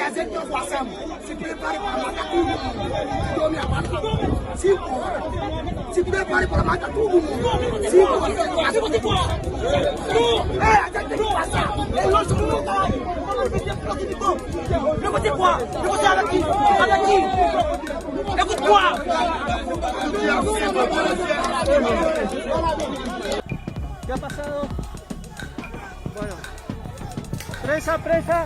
trazer Deus passamos. Se prepare para matar todo mundo. Tome a barra. 5 horas. Se prepare para matar todo mundo. 5 horas. A gente tem que passar. Nós somos não tá. Écoute quoi? Écoute avec qui? Écoute-moi. ¿Qué ha pasado? Bueno, presa.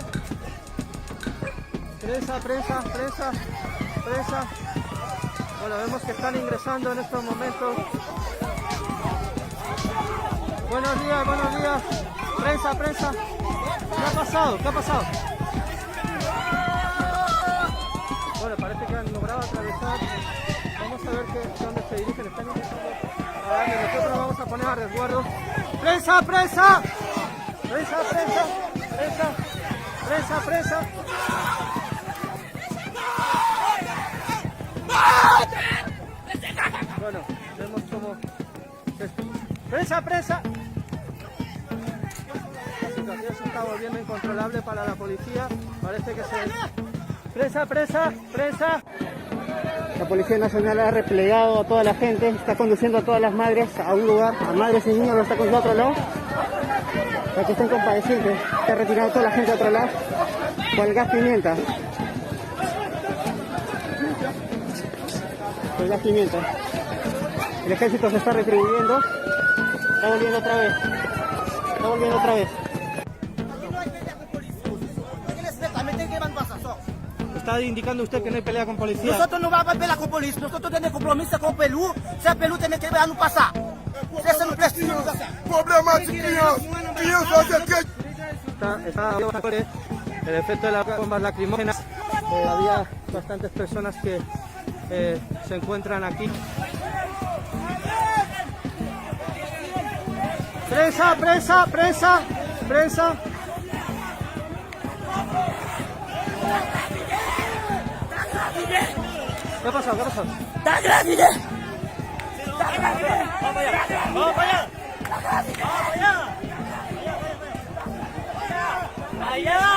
Bueno, vemos que están ingresando en estos momentos. Buenos días. Prensa. ¿Qué ha pasado? Bueno, parece que han logrado atravesar. Vamos a ver dónde se dirigen. Están ingresando. Nosotros vamos a poner a resguardo. ¡Presa! Bueno, vemos como... ¡Presa! La situación se está volviendo incontrolable para la policía. Parece que se... ¡Presa! La Policía Nacional ha replegado a toda la gente, está conduciendo a todas las madres a un lugar, a madres y niños, lo está conduciendo a otro lado, para que estén compadecientes. Está retirando a toda la gente a otro lado con el gas pimienta. El ejército se está retribuyendo, está volviendo otra vez. Está indicando usted que no hay pelea con policía. Nosotros no vamos a pelear con policía, nosotros tenemos compromiso con Perú. Si el Perú tiene que ver a no pasar. Ese no es el problema de Está el efecto de las bombas lacrimógenas. Había bastantes personas que se encuentran aquí. Presa. ¿Qué ha pasado? ¡Está grávida! ¡Vamos para allá!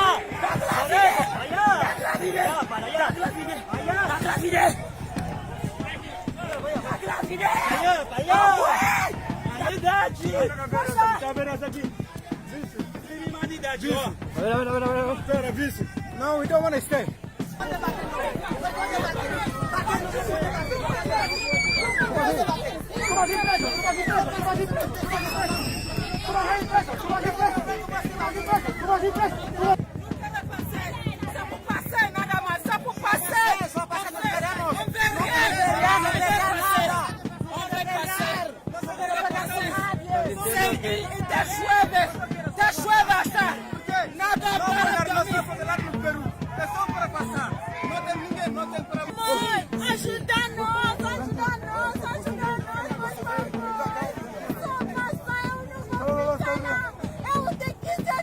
No, we don't want to stay. Te llueve hasta. Nada para Perú. É só para passar. Não tem ninguém, não tem para... Mãe, ajuda-nos, por favor. Só passa, eu não vou ficar. Eu tenho que ser